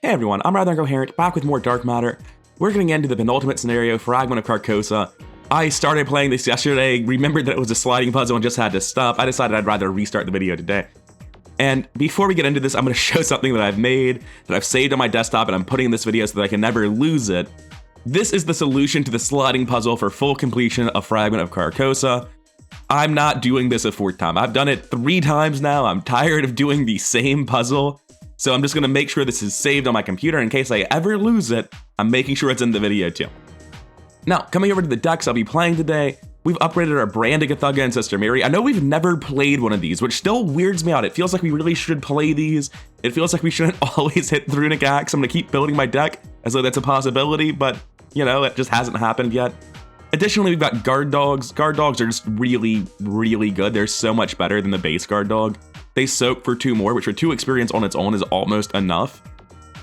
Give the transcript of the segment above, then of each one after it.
Hey everyone, I'm Rather Incoherent, back with more Dark Matter. We're getting into the penultimate scenario, Fragment of Carcosa. I started playing this yesterday, remembered that it was a sliding puzzle and just had to stop. I decided I'd rather restart the video today. And before we get into this, I'm going to show something that I've made, that I've saved on my desktop, and I'm putting in this video so that I can never lose it. This is the solution to the sliding puzzle for full completion of Fragment of Carcosa. I'm not doing this a fourth time. I've done it 3 times now. I'm tired of doing the same puzzle. So I'm just going to make sure this is saved on my computer in case I ever lose it. I'm making sure it's in the video too. Now, coming over to the decks I'll be playing today, we've upgraded our Brandigathuga and Sister Mary. I know we've never played one of these, which still weirds me out. It feels like we really should play these. It feels like we shouldn't always hit the Runic Axe. I'm going to keep building my deck as though that's a possibility, but, you know, it just hasn't happened yet. Additionally, we've got Guard Dogs. Guard Dogs are just really, really good. They're so much better than the base Guard Dog. They soak for 2 more, which for 2 experience on its own is almost enough,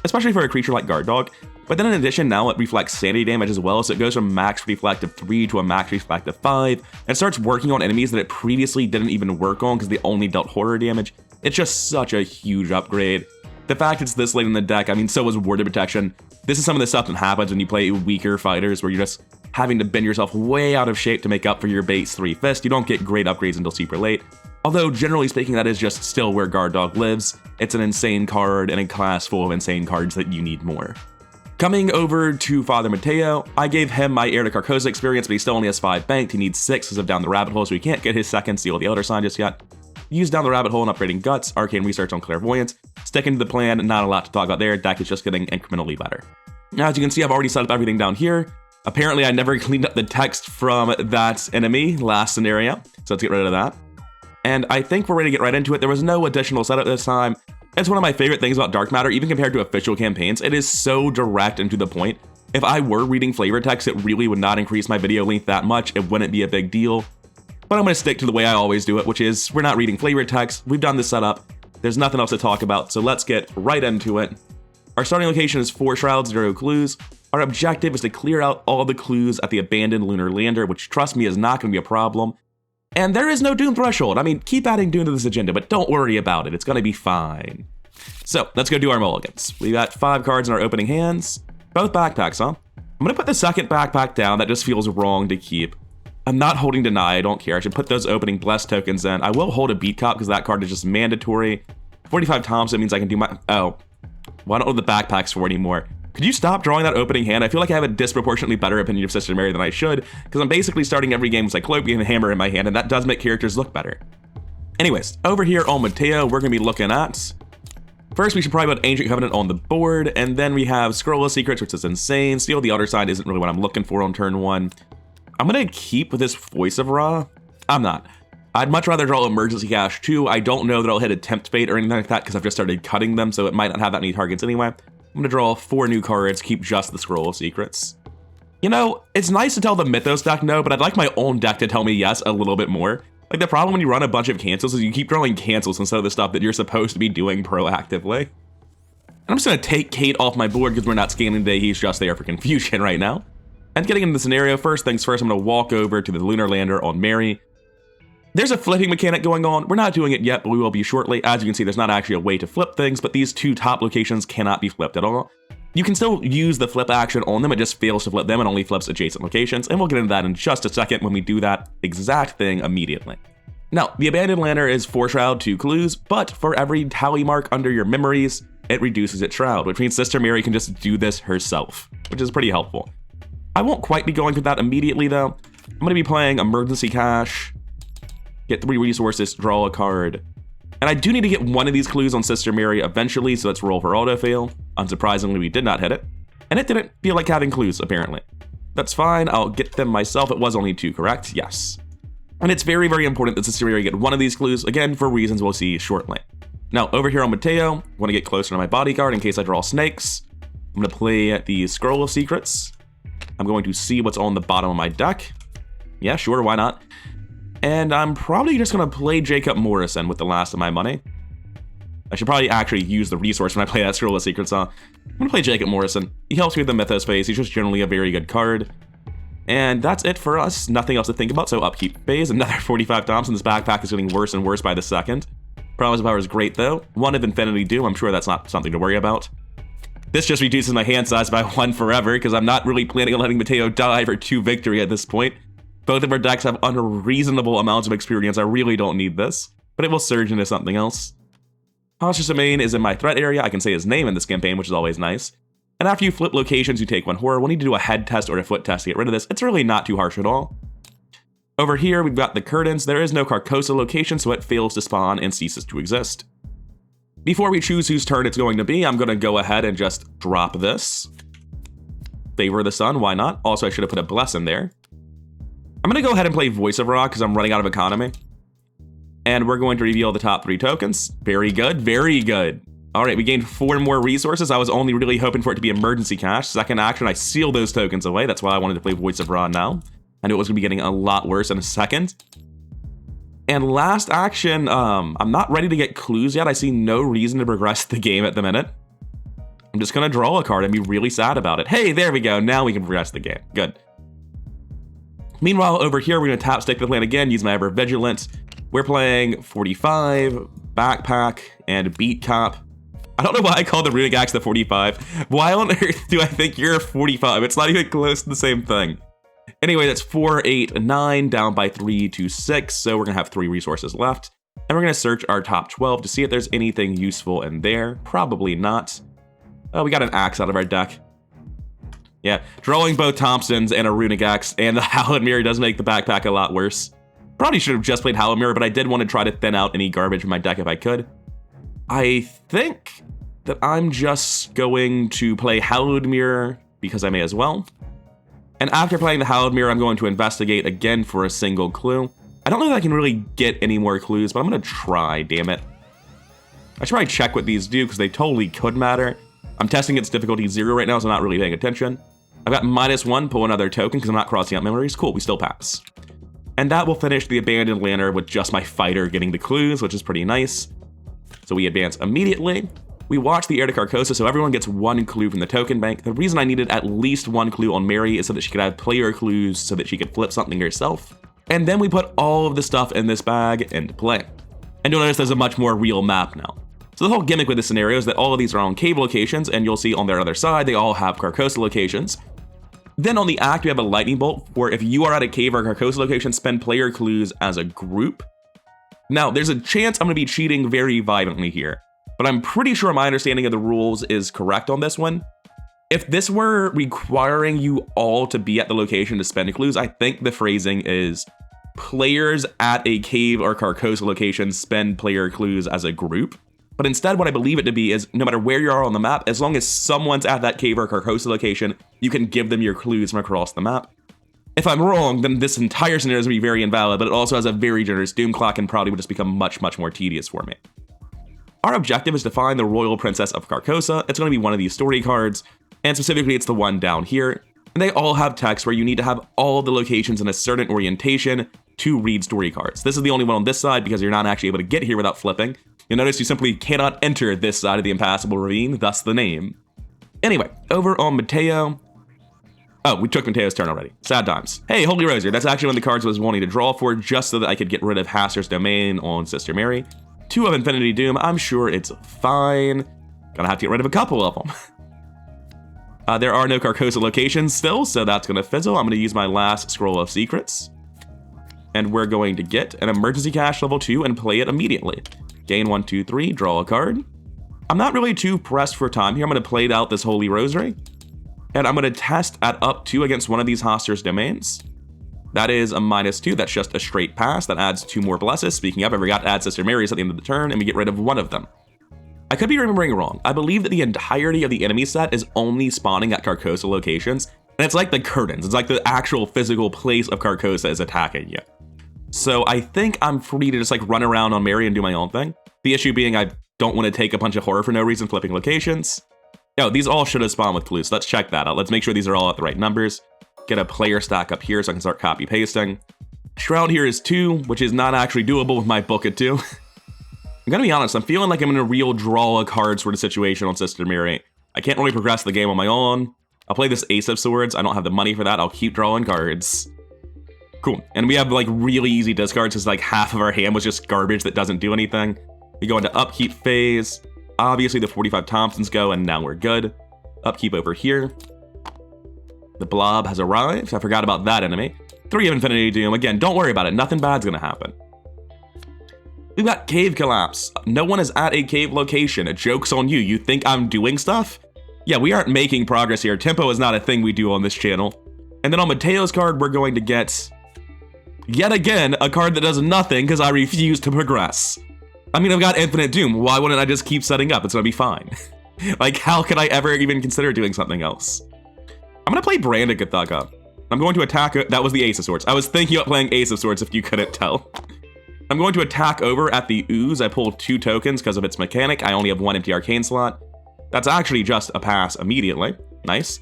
especially for a creature like Guard Dog. But then in addition, now it reflects sanity damage as well, so it goes from max reflect of 3 to a max reflect of 5, and it starts working on enemies that it previously didn't even work on because they only dealt horror damage. It's just such a huge upgrade. The fact it's this late in the deck, I mean, so is Warded Protection. This is some of the stuff that happens when you play weaker fighters, where you're just having to bend yourself way out of shape to make up for your base 3 fist. You don't get great upgrades until super late. Although, generally speaking, that is just still where Guard Dog lives. It's an insane card in a class full of insane cards that you need more. Coming over to Father Mateo, I gave him my Heir to Carcosa experience, but he still only has 5 banked. He needs 6 because of Down the Rabbit Hole, so he can't get his second Seal of the Elder Sign just yet. Use Down the Rabbit Hole and upgrading Guts, Arcane Research on Clairvoyance. Sticking to the plan, not a lot to talk about there. Deck is just getting incrementally better. Now, as you can see, I've already set up everything down here. Apparently, I never cleaned up the text from that enemy last scenario, so let's get rid of that. And I think we're ready to get right into it. There was no additional setup this time. It's one of my favorite things about Dark Matter, even compared to official campaigns. It is so direct and to the point. If I were reading flavor text, it really would not increase my video length that much. It wouldn't be a big deal. But I'm going to stick to the way I always do it, which is we're not reading flavor text. We've done the setup. There's nothing else to talk about, so let's get right into it. Our starting location is 4 shrouds, 0 clues. Our objective is to clear out all the clues at the abandoned lunar lander, which, trust me, is not going to be a problem. And there is no Doom Threshold. I mean, keep adding Doom to this agenda, but don't worry about it. It's going to be fine. So, let's go do our mulligans. We got 5 cards in our opening hands. Both backpacks, huh? I'm going to put the second backpack down. That just feels wrong to keep. I'm not holding Deny. I don't care. I should put those opening Blessed tokens in. I will hold a Beat Cop because that card is just mandatory. 45 Thompson means I can do my... Oh. Well, I don't know the backpacks for anymore. Could you stop drawing that opening hand? I feel like I have a disproportionately better opinion of Sister Mary than I should, because I'm basically starting every game with Cyclopean and Hammer in my hand, and that does make characters look better. Anyways, over here on Mateo, we're going to be looking at... First, we should probably put Ancient Covenant on the board, and then we have Scroll of Secrets, which is insane. Seal the Elder Sign isn't really what I'm looking for on turn 1. I'm going to keep with this Voice of Ra. I'm not. I'd much rather draw Emergency Cash 2. I don't know that I'll hit a Tempt Fate or anything like that, because I've just started cutting them, so it might not have that many targets anyway. I'm going to draw 4 new cards, keep just the Scroll of Secrets. You know, it's nice to tell the Mythos deck no, but I'd like my own deck to tell me yes a little bit more. Like, the problem when you run a bunch of cancels is you keep drawing cancels instead of the stuff that you're supposed to be doing proactively. And I'm just going to take Kate off my board because we're not scanning today. He's just there for confusion right now. And getting into the scenario, first things first, I'm going to walk over to the Lunar Lander on Mary. There's a flipping mechanic going on. We're not doing it yet, but we will be shortly. As you can see, there's not actually a way to flip things, but these 2 top locations cannot be flipped at all. You can still use the flip action on them. It just fails to flip them and only flips adjacent locations. And we'll get into that in just a second when we do that exact thing immediately. Now, the Abandoned Lander is 4 shroud, 2 clues, but for every tally mark under your memories, it reduces its shroud, which means Sister Mary can just do this herself, which is pretty helpful. I won't quite be going through that immediately, though. I'm going to be playing Emergency Cash, get 3 resources, draw a card. And I do need to get one of these clues on Sister Mary eventually, so let's roll for autofail. Unsurprisingly, we did not hit it. And it didn't feel like having clues, apparently. That's fine, I'll get them myself. It was only 2, correct? Yes. And it's very, very important that Sister Mary get one of these clues, again, for reasons we'll see shortly. Now, over here on Mateo, I want to get closer to my bodyguard in case I draw snakes. I'm going to play the Scroll of Secrets. I'm going to see what's on the bottom of my deck. Yeah, sure, why not? And I'm probably just going to play Jacob Morrison with the last of my money. I should probably actually use the resource when I play that Scroll of Secrets, huh? I'm going to play Jacob Morrison. He helps me with the Mythos phase. He's just generally a very good card. And that's it for us. Nothing else to think about, so upkeep phase. Another 45 Thompson. This backpack is getting worse and worse by the second. Promise of Power is great, though. 1 of Infinity Doom. I'm sure that's not something to worry about. This just reduces my hand size by 1 forever, because I'm not really planning on letting Mateo die for 2 victory at this point. Both of our decks have unreasonable amounts of experience. I really don't need this, but it will surge into something else. Hostage Domain is in my threat area. I can say his name in this campaign, which is always nice. And after you flip locations, you take 1 horror. We'll need to do a head test or a foot test to get rid of this. It's really not too harsh at all. Over here, we've got the curtains. There is no Carcosa location, so it fails to spawn and ceases to exist. Before we choose whose turn it's going to be, I'm going to go ahead and just drop this. Favor of the Sun, why not? Also, I should have put a Bless in there. I'm going to go ahead and play Voice of Ra because I'm running out of economy. And we're going to reveal the top 3 tokens. Very good, very good. All right, we gained 4 more resources. I was only really hoping for it to be emergency cash. Second action, I seal those tokens away. That's why I wanted to play Voice of Ra now. I knew it was going to be getting a lot worse in a second. And last action, I'm not ready to get clues yet. I see no reason to progress the game at the minute. I'm just going to draw a card and be really sad about it. Hey, there we go. Now we can progress the game. Good. Meanwhile, over here, we're going to tap stick the plan again, use my Ever Vigilance. We're playing 45, Backpack, and Beat Cop. I don't know why I called the Runic Axe the 45. Why on earth do I think you're a 45? It's not even close to the same thing. Anyway, that's 4, 8, 9, down by 3 to 6, so we're going to have 3 resources left. And we're going to search our top 12 to see if there's anything useful in there. Probably not. Oh, we got an axe out of our deck. Yeah, drawing both Thompsons and a Runic Axe and the Hallowed Mirror does make the Backpack a lot worse. Probably should have just played Hallowed Mirror, but I did want to try to thin out any garbage from my deck if I could. I think that I'm just going to play Hallowed Mirror because I may as well. And after playing the Hallowed Mirror, I'm going to investigate again for a single clue. I don't know if I can really get any more clues, but I'm going to try, damn it. I should probably check what these do because they totally could matter. I'm testing its difficulty 0 right now, so I'm not really paying attention. I've got -1, pull another token because I'm not crossing out memories. Cool, we still pass. And that will finish the Abandoned Lantern with just my fighter getting the clues, which is pretty nice. So we advance immediately. We watch the Heir to Carcosa, so everyone gets 1 clue from the token bank. The reason I needed at least 1 clue on Mary is so that she could have player clues so that she could flip something herself. And then we put all of the stuff in this bag into play. And you'll notice there's a much more real map now. So the whole gimmick with this scenario is that all of these are on cave locations, and you'll see on their other side, they all have Carcosa locations. Then on the act, we have a lightning bolt, where if you are at a cave or Carcosa location, spend player clues as a group. Now, there's a chance I'm going to be cheating very violently here, but I'm pretty sure my understanding of the rules is correct on this one. If this were requiring you all to be at the location to spend clues, I think the phrasing is players at a cave or Carcosa location spend player clues as a group. But instead, what I believe it to be is no matter where you are on the map, as long as someone's at that cave or Carcosa location, you can give them your clues from across the map. If I'm wrong, then this entire scenario is going to be very invalid, but it also has a very generous doom clock and probably would just become much, much more tedious for me. Our objective is to find the Royal Princess of Carcosa. It's going to be one of these story cards, and specifically it's the one down here. And they all have text where you need to have all the locations in a certain orientation to read story cards. This is the only one on this side because you're not actually able to get here without flipping. You'll notice you simply cannot enter this side of the impassable ravine, thus the name. Anyway, over on Mateo. Oh, we took Mateo's turn already. Sad times. Hey, Holy Rosier, that's actually one of the cards I was wanting to draw for just so that I could get rid of Hasser's Domain on Sister Mary. 2 of Infinity Doom, I'm sure it's fine. Gonna have to get rid of a couple of them. There are no Carcosa locations still, so that's gonna fizzle. I'm gonna use my last Scroll of Secrets. And we're going to get an Emergency Cash level 2 and play it immediately. Gain 1, 2, 3, draw a card. I'm not really too pressed for time here. I'm going to play out this Holy Rosary. And I'm going to test at up 2 against one of these Hasser's Domains. That is a -2. That's just a straight pass. That adds 2 more blesses. Speaking of, I forgot to add Sister Mary's at the end of the turn, and we get rid of one of them. I could be remembering wrong. I believe that the entirety of the enemy set is only spawning at Carcosa locations. And it's like the curtains. It's like the actual physical place of Carcosa is attacking you. So I think I'm free to just like run around on Mary and do my own thing. The issue being I don't want to take a bunch of horror for no reason flipping locations. No, these all should have spawned with clues. So let's check that out. Let's make sure these are all at the right numbers. Get a player stack up here so I can start copy pasting. Shroud here is 2, which is not actually doable with my book at 2. I'm gonna be honest, I'm feeling like I'm in a real draw a card sort of situation on Sister Mary. I can't really progress the game on my own. I'll play this Ace of Swords. I don't have the money for that. I'll keep drawing cards. Cool, and we have like really easy discards because like half of our hand was just garbage that doesn't do anything. We go into upkeep phase. Obviously the 45 Thompsons go and now we're good. upkeep over here. The blob has arrived. I forgot about that enemy. 3 of Infinity Doom. Again, don't worry about it. Nothing bad's gonna happen. We've got Cave Collapse. No one is at a cave location. A joke's on you. You think I'm doing stuff? Yeah, we aren't making progress here. Tempo is not a thing we do on this channel. And then on Mateo's card, we're going to get, yet again, a card that does nothing because I refuse to progress. I mean, I've got Infinite Doom. Why wouldn't I just keep setting up? It's gonna be fine. Like, how could I ever even consider doing something else? I'm gonna play Branded Gathaga. I'm going to attack, that was the Ace of Swords. I was thinking about playing Ace of Swords if you couldn't tell. I'm going to attack over at the Ooze. I pulled 2 tokens because of its mechanic. I only have 1 empty arcane slot. That's actually just a pass immediately. Nice.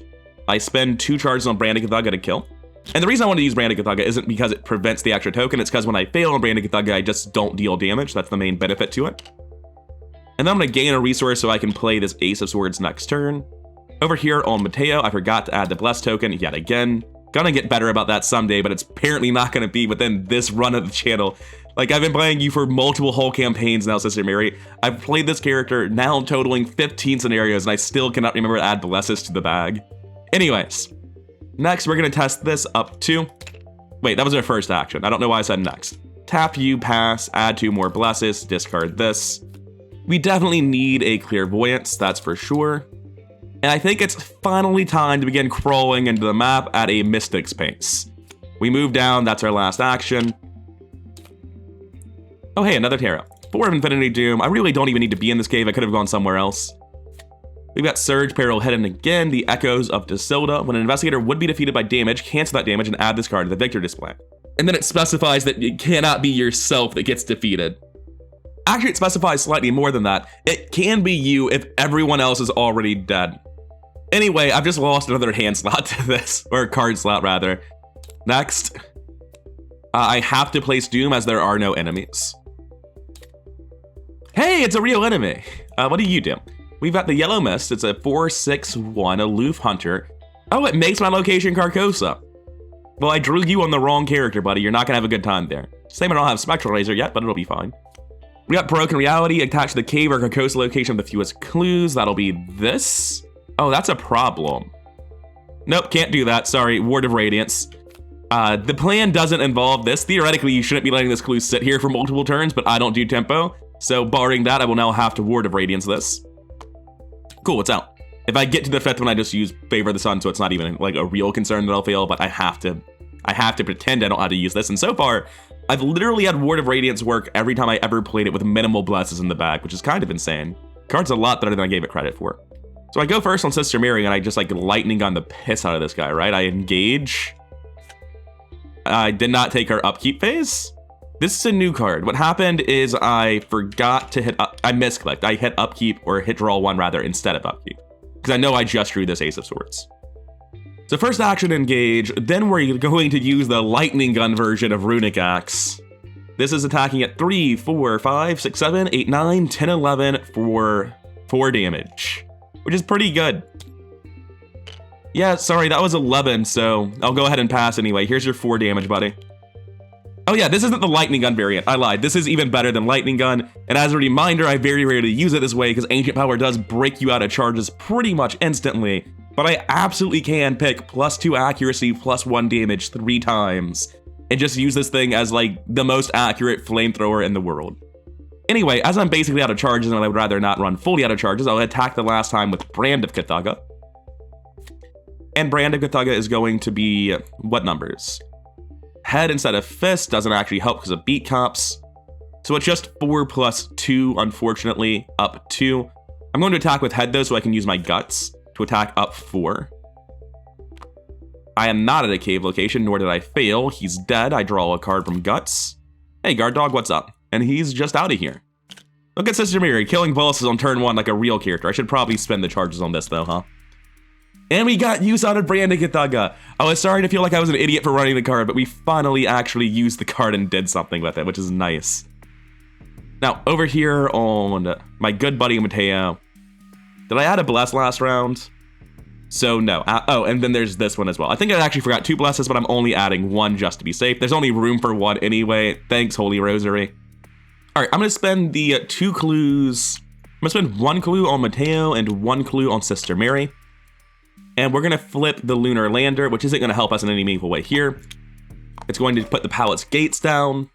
I spend 2 charges on Branded Gathaga to kill. And the reason I want to use Branded Gathaga isn't because it prevents the extra token, it's because when I fail on Branded Gathaga, I just don't deal damage. That's the main benefit to it. And then I'm going to gain a resource so I can play this Ace of Swords next turn. Over here on Mateo, I forgot to add the Bless token yet again. Gonna get better about that someday, but it's apparently not going to be within this run of the channel. Like, I've been playing you for multiple whole campaigns now, Sister Mary. I've played this character now totaling 15 scenarios, and I still cannot remember to add Blesses to the bag. Anyways, next we're going to test this up to... Wait, that was our first action. I don't know why I said next. Tap you, pass, add 2 more Blesses, discard this. We definitely need a Clairvoyance, that's for sure. And I think it's finally time to begin crawling into the map at a Mystic's pace. We move down, that's our last action. Oh hey, another Terra. 4 of Infinity Doom. I really don't even need to be in this cave, I could have gone somewhere else. We've got Surge, Peril, Hidden again, the Echoes of Disilda. When an investigator would be defeated by damage, cancel that damage and add this card to the victor display. And then it specifies that it cannot be yourself that gets defeated. Actually, it specifies slightly more than that. It can be you if everyone else is already dead. Anyway, I've just lost another hand slot to this, or card slot rather. Next, I have to place Doom as there are no enemies. Hey, it's a real enemy. What do you do? We've got the Yellow Mist. It's a 4/6/1 Aloof Hunter. Oh, it makes my location Carcosa. Well, I drew you on the wrong character, buddy. You're not gonna have a good time there. Same, I don't have Spectral Razor yet, but it'll be fine. We got Broken Reality. Attach to the cave or Carcosa location with the fewest clues. That'll be this. Oh, that's a problem. Nope, can't do that. Sorry, Ward of Radiance. The plan doesn't involve this. Theoretically, you shouldn't be letting this clue sit here for multiple turns, but I don't do tempo. So barring that, I will now have to Ward of Radiance this. Cool, it's out. If I get to the 5th one, I just use Favor of the Sun, so it's not even like a real concern that I'll fail, but I have to pretend I don't have to use this. And so far, I've literally had Ward of Radiance work every time I ever played it with minimal Blesses in the bag, which is kind of insane. Card's a lot better than I gave it credit for. So I go first on Sister Mary, and I just like lightning gun the piss out of this guy, right? I engage. I did not take her upkeep phase. This is a new card. What happened is I forgot to hit up, I misclicked. I hit upkeep, or hit draw 1 rather, instead of upkeep. Because I know I just drew this Ace of Swords. So first action, engage. Then we're going to use the lightning gun version of Runic Axe. This is attacking at 3, 4, 5, 6, 7, 8, 9, 10, 11 for 4 damage. Which is pretty good. Yeah, sorry, that was 11, so I'll go ahead and pass anyway. Here's your 4 damage, buddy. Oh yeah, this isn't the Lightning Gun variant. I lied. This is even better than Lightning Gun. And as a reminder, I very rarely use it this way because Ancient Power does break you out of charges pretty much instantly. But I absolutely can pick +2 accuracy, +1 damage 3 times. And just use this thing as like the most accurate flamethrower in the world. Anyway, as I'm basically out of charges and I would rather not run fully out of charges, I'll attack the last time with Brand of Gathaga. And Brand of Gathaga is going to be what numbers? Head instead of fist doesn't actually help because of beat cops. So it's just 4 + 2, unfortunately, up 2. I'm going to attack with head though, so I can use my guts to attack up 4. I am not at a cave location, nor did I fail. He's dead. I draw a card from guts. Hey, guard dog, what's up? And he's just out of here. Look at Sister Mary, killing bosses on turn 1 like a real character. I should probably spend the charges on this though, huh? And we got use out of Brand of Gathaga. I was starting to feel like I was an idiot for running the card, but we finally actually used the card and did something with it, which is nice. Now, over here on my good buddy Mateo, did I add a Bless last round? So no. Oh, and then there's this one as well. I think I actually forgot 2 Blesses, but I'm only adding 1 just to be safe. There's only room for 1 anyway. Thanks, Holy Rosary. All right, I'm gonna spend the 2 clues. I'm gonna spend 1 clue on Mateo and 1 clue on Sister Mary. And we're going to flip the lunar lander, which isn't going to help us in any meaningful way here. It's going to put the palace gates down.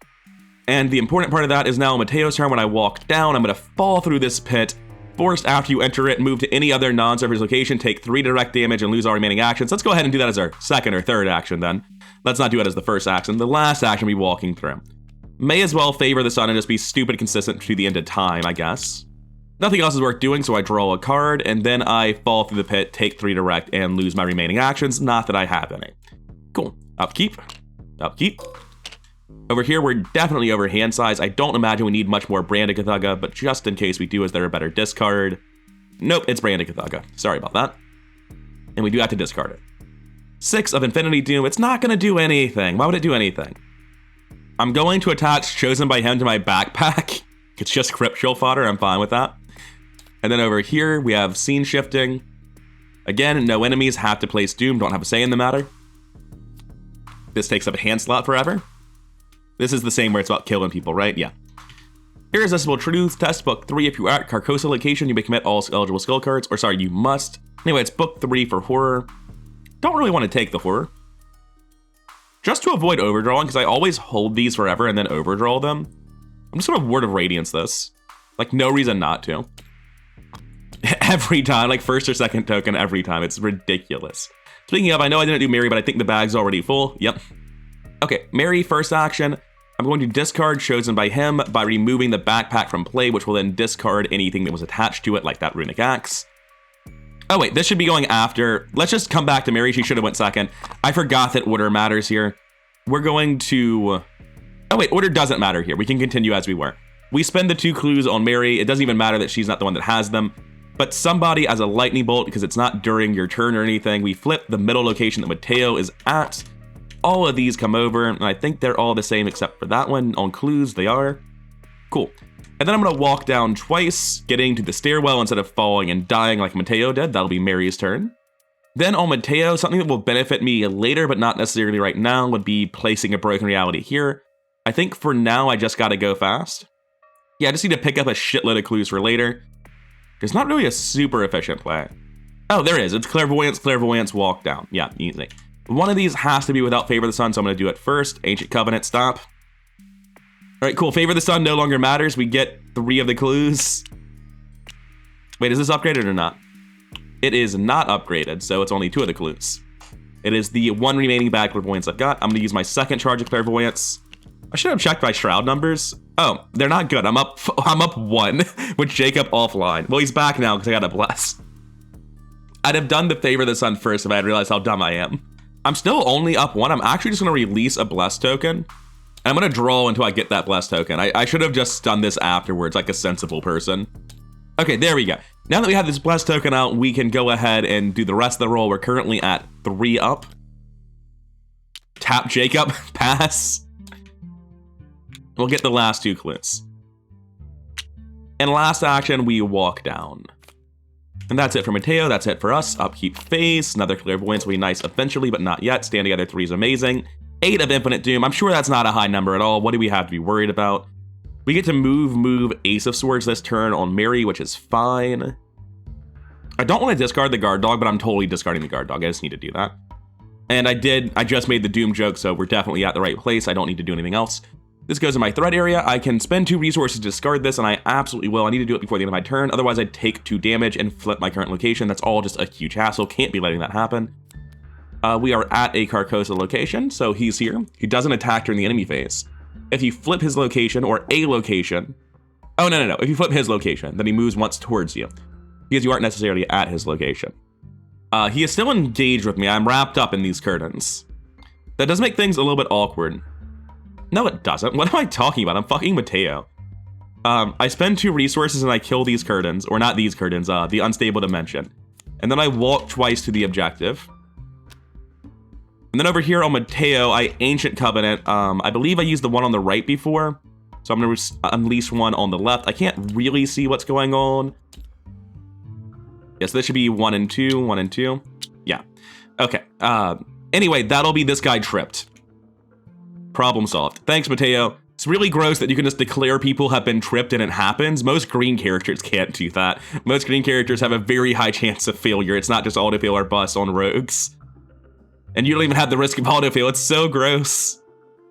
And the important part of that is now on Mateo's turn. When I walk down, I'm going to fall through this pit. Forced after you enter it, move to any other non-surface location, take 3 direct damage, and lose all remaining actions. Let's go ahead and do that as our second or third action then. Let's not do it as the first action. The last action will be walking through. May as well favor the sun and just be stupid consistent to the end of time, I guess. Nothing else is worth doing, so I draw a card, and then I fall through the pit, take 3 direct, and lose my remaining actions. Not that I have any. Cool. Upkeep. Upkeep. Over here, we're definitely over hand size. I don't imagine we need much more Brandicathaga, but just in case we do, is there a better discard? Nope, it's Brandicathaga. Sorry about that. And we do have to discard it. 6 of Infinity Doom. It's not going to do anything. Why would it do anything? I'm going to attach Chosen by Him to my backpack. It's just Cryptual fodder. I'm fine with that. And then over here, we have Scene Shifting. Again, no enemies have to place Doom. Don't have a say in the matter. This takes up a hand slot forever. This is the same where it's about killing people, right? Yeah. Irresistible Truth, Test Book 3. If you are at Carcosa location, you may commit all eligible skill cards. Or sorry, you must. Anyway, it's Book 3 for Horror. Don't really want to take the Horror. Just to avoid overdrawing, because I always hold these forever and then overdraw them. I'm just going to Word of Radiance this. Like, no reason not to. Every time, like first or second token every time. It's ridiculous. Speaking of, I know I didn't do Mary, but I think the bag's already full. Yep. Okay, Mary, first action. I'm going to discard Chosen by Him by removing the backpack from play, which will then discard anything that was attached to it, like that Runic Axe. Oh wait, this should be going after. Let's just come back to Mary. She should have went second. I forgot that order matters here. We're going to... Oh wait, order doesn't matter here. We can continue as we were. We spend the 2 clues on Mary. It doesn't even matter that she's not the one that has them. But somebody as a lightning bolt, because it's not during your turn or anything, we flip the middle location that Mateo is at. All of these come over, and I think they're all the same except for that one. On clues, they are. Cool. And then I'm going to walk down twice, getting to the stairwell instead of falling and dying like Mateo did. That'll be Mary's turn. Then on Mateo, something that will benefit me later, but not necessarily right now, would be placing a Broken Reality here. I think for now, I just got to go fast. Yeah, I just need to pick up a shitload of clues for later. It's not really a super efficient play. Oh, there is. It's Clairvoyance, Clairvoyance, Walk Down. Yeah, easy. One of these has to be without Favor the Sun, so I'm going to do it first. Ancient Covenant, stop. All right, cool. Favor the Sun no longer matters. We get 3 of the clues. Wait, is this upgraded or not? It is not upgraded, so it's only 2 of the clues. It is the 1 remaining bad Clairvoyance I've got. I'm going to use my second charge of Clairvoyance. I should have checked my Shroud numbers. Oh, they're not good. I'm up 1 with Jacob offline. Well, he's back now because I got a bless. I'd have done the Favor the Sun first if I had realized how dumb I am. I'm still only up 1. I'm actually just going to release a bless token. And I'm going to draw until I get that bless token. I should have just done this afterwards like a sensible person. Okay, there we go. Now that we have this bless token out, we can go ahead and do the rest of the roll. We're currently at 3 up. Tap Jacob, pass. We'll get the last 2 clues. And last action, we walk down. And that's it for Mateo, that's it for us. Upkeep phase, another Clairvoyance will be nice eventually, but not yet. Stand Together 3 is amazing. 8 of Infinite Doom, I'm sure that's not a high number at all. What do we have to be worried about? We get to move Ace of Swords this turn on Mary, which is fine. I don't want to discard the Guard Dog, but I'm totally discarding the Guard Dog. I just need to do that. And I just made the Doom joke, so we're definitely at the right place. I don't need to do anything else. This goes in my threat area. I can spend 2 resources to discard this, and I absolutely will. I need to do it before the end of my turn. Otherwise, I'd take 2 damage and flip my current location. That's all just a huge hassle. Can't be letting that happen. We are at a Carcosa location, so he's here. He doesn't attack during the enemy phase. If you flip his location or a location... Oh, no. If you flip his location, then he moves once towards you, because you aren't necessarily at his location. He is still engaged with me. I'm wrapped up in these curtains. That does make things a little bit awkward. No, it doesn't. What am I talking about? I'm fucking Mateo. I spend 2 resources and I kill these curtains, or not these curtains, the unstable dimension. And then I walk twice to the objective. And then over here on Mateo, I Ancient Covenant. I believe I used the one on the right before, so I'm going to unleash one on the left. I can't really see what's going on. Yes, this should be 1 and 2, 1 and 2. Yeah. Okay. Anyway, that'll be this guy tripped. Problem solved. Thanks, Mateo. It's really gross that you can just declare people have been tripped and it happens. Most green characters can't do that. Most green characters have a very high chance of failure. It's not just autofail or bust on rogues. And you don't even have the risk of autofail. It's so gross.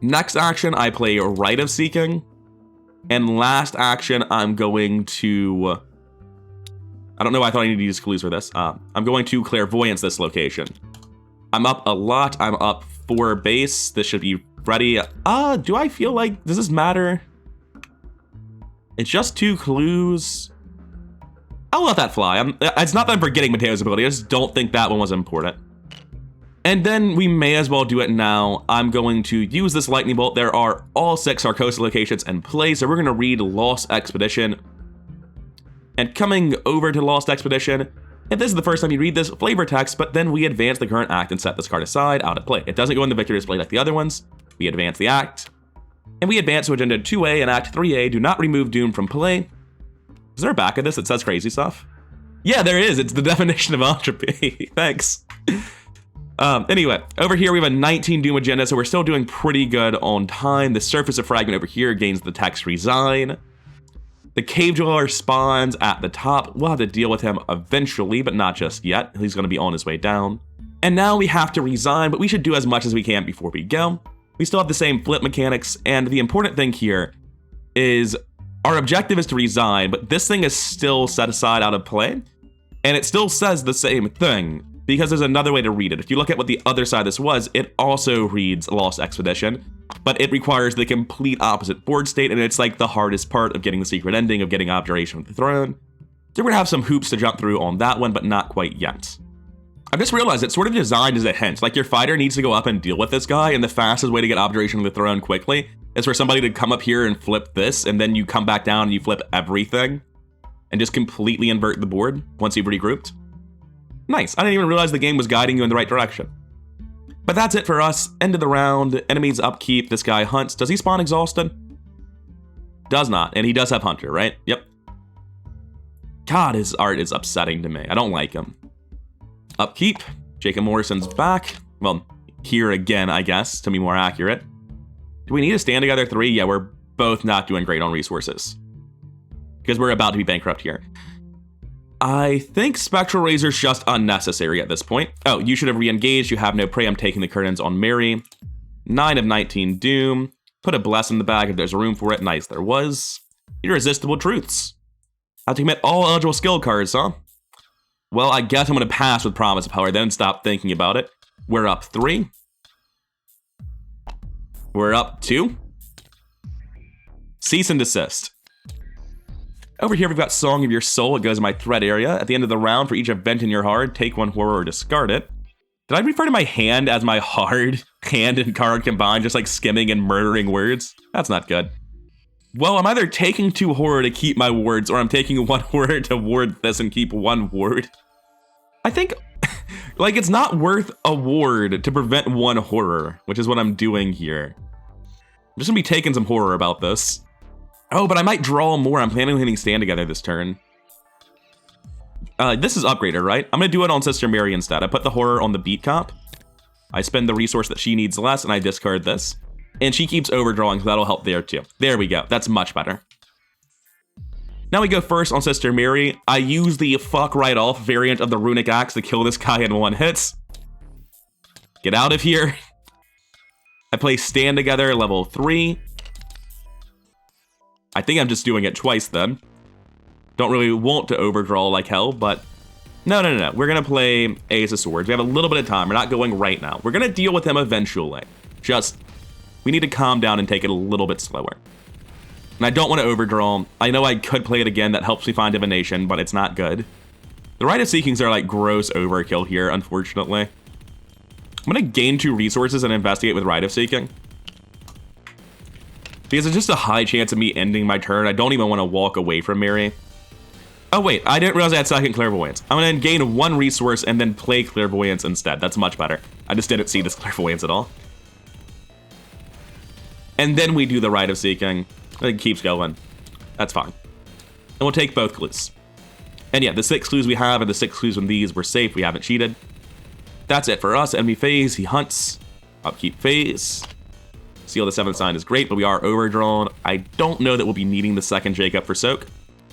Next action, I play Rite of Seeking. And last action, I'm going to... I don't know why I thought I needed to use clues for this. I'm going to Clairvoyance this location. I'm up a lot. I'm up 4 base. This should be ready. Do I feel like... Does this matter? It's just 2 clues. I'll let that fly. It's not that I'm forgetting Mateo's ability. I just don't think that one was important. And then we may as well do it now. I'm going to use this lightning bolt. There are all 6 Sarcosa locations in play, so we're going to read Lost Expedition. And coming over to Lost Expedition, if this is the first time you read this, flavor text, but then we advance the current act and set this card aside, out of play. It doesn't go in the victory display like the other ones. We advance the act. And we advance to Agenda 2A and Act 3A. Do not remove Doom from play. Is there a back of this that says crazy stuff? Yeah, there is. It's the definition of entropy. Thanks. Anyway, over here we have a 19 Doom agenda, so we're still doing pretty good on time. The Surface of Fragment over here gains the text Resign. The Cave Dweller spawns at the top. We'll have to deal with him eventually, but not just yet. He's going to be on his way down. And now we have to resign, but we should do as much as we can before we go. We still have the same flip mechanics, and the important thing here is our objective is to resign, but this thing is still set aside out of play, and it still says the same thing, because there's another way to read it. If you look at what the other side of this was, it also reads Lost Expedition, but it requires the complete opposite board state, and it's like the hardest part of getting the secret ending, of getting Abjuration of the Throne. So we're gonna have some hoops to jump through on that one, but not quite yet. I've just realized it's sort of designed as a hint. Like, your fighter needs to go up and deal with this guy, and the fastest way to get Abjuration of the Throne quickly is for somebody to come up here and flip this, and then you come back down and you flip everything, and just completely invert the board once you've regrouped. Nice. I didn't even realize the game was guiding you in the right direction. But that's it for us. End of the round. Enemies upkeep. This guy hunts. Does he spawn exhausted? Does not. And he does have Hunter, right? Yep. God, his art is upsetting to me. I don't like him. Upkeep. Jacob Morrison's back. Well, here again, I guess, to be more accurate. Do we need to stand together 3? Yeah, we're both not doing great on resources, because we're about to be bankrupt here. I think Spectral Razor's just unnecessary at this point. Oh, you should have re-engaged. You have no prey. I'm taking the curtains on Mary. 9 of 19 Doom. Put a Bless in the bag if there's room for it. Nice, there was. Irresistible Truths. Have to commit all eligible skill cards, huh? Well, I guess I'm going to pass with Promise of Power, then stop thinking about it. We're up 3. We're up 2. Cease and desist. Over here, we've got Song of Your Soul. It goes in my threat area. At the end of the round, for each event in your heart, take 1 horror or discard it. Did I refer to my hand as my hard hand and card combined, just like skimming and murdering words? That's not good. Well, I'm either taking 2 horror to keep my wards, or I'm taking 1 horror to ward this and keep 1 ward. I think, like, it's not worth a ward to prevent 1 horror, which is what I'm doing here. I'm just gonna be taking some horror about this. Oh, but I might draw more. I'm planning on hitting Stand Together this turn. This is upgraded, right? I'm gonna do it on Sister Mary instead. I put the horror on the beat comp. I spend the resource that she needs less, and I discard this. And she keeps overdrawing, so that'll help there too. There we go. That's much better. Now we go first on Sister Mary. I use the fuck right off variant of the Runic Axe to kill this guy in 1 hit. Get out of here. I play Stand Together, level 3. I think I'm just doing it twice then. Don't really want to overdraw like hell, but... No. We're going to play Ace of Swords. We have a little bit of time. We're not going right now. We're going to deal with him eventually. Just... we need to calm down and take it a little bit slower. And I don't want to overdraw. I know I could play it again. That helps me find divination, but it's not good. The Rite of Seekings are like gross overkill here, unfortunately. I'm going to gain 2 resources and investigate with Rite of Seeking, because it's just a high chance of me ending my turn. I don't even want to walk away from Mary. Oh wait, I didn't realize I had second Clairvoyance. I'm going to gain 1 resource and then play Clairvoyance instead. That's much better. I just didn't see this Clairvoyance at all. And then we do the Rite of Seeking. It keeps going. That's fine. And we'll take both clues. And yeah, the 6 clues we have and the 6 clues from these, we're safe. We haven't cheated. That's it for us. Enemy phase, he hunts. Upkeep phase. Seal the 7th sign is great, but we are overdrawn. I don't know that we'll be needing the second Jacob for soak.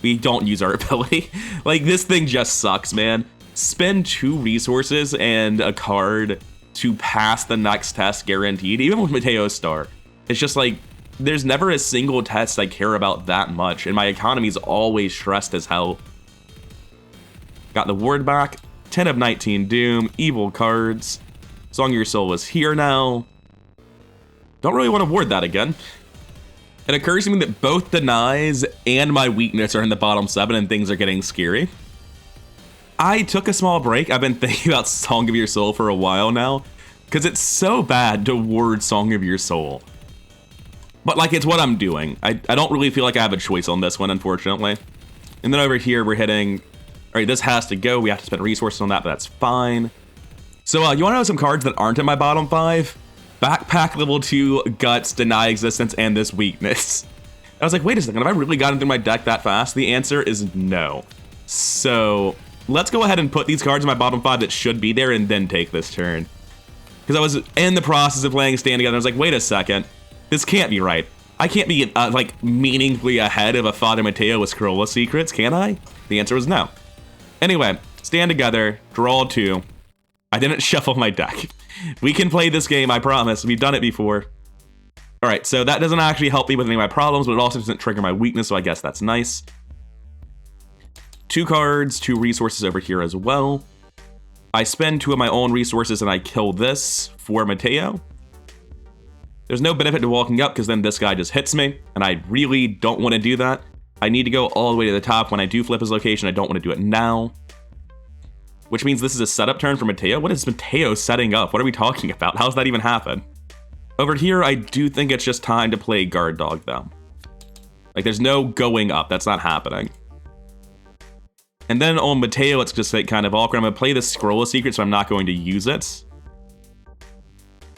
We don't use our ability. Like, this thing just sucks, man. Spend 2 resources and a card to pass the next test guaranteed, even with Mateo's star. It's just like, there's never a single test I care about that much, and my economy's always stressed as hell. Got the ward back. 10 of 19 Doom, evil cards. Song of Your Soul is here now. Don't really want to ward that again. It occurs to me that both denies and my weakness are in the bottom 7 and things are getting scary. I took a small break. I've been thinking about Song of Your Soul for a while now, because it's so bad to ward Song of Your Soul. But like, it's what I'm doing. I don't really feel like I have a choice on this one, unfortunately. And then over here, we're hitting... All right, this has to go. We have to spend resources on that, but that's fine. So you want to know some cards that aren't in my bottom 5? Backpack level 2, Guts, Deny Existence, and this weakness. I was like, wait a second, have I really gotten through my deck that fast? The answer is no. So let's go ahead and put these cards in my bottom 5 that should be there and then take this turn. Because I was in the process of playing Stand Together, I was like, wait a second, this can't be right. I can't be like meaningfully ahead of a Father Mateo with Scroll Secrets, can I? The answer was no. Anyway, Stand Together, draw 2. I didn't shuffle my deck. We can play this game, I promise. We've done it before. All right, so that doesn't actually help me with any of my problems, but it also doesn't trigger my weakness, so I guess that's nice. 2 cards, 2 resources over here as well. I spend 2 of my own resources and I kill this for Mateo. There's no benefit to walking up because then this guy just hits me, and I really don't want to do that. I need to go all the way to the top when I do flip his location. I don't want to do it now. Which means this is a setup turn for Mateo. What is Mateo setting up? What are we talking about? How's that even happen? Over here, I do think it's just time to play Guard Dog, though. Like, there's no going up. That's not happening. And then on Mateo, it's just like kind of awkward. I'm going to play the Scroll of Secrets, so I'm not going to use it.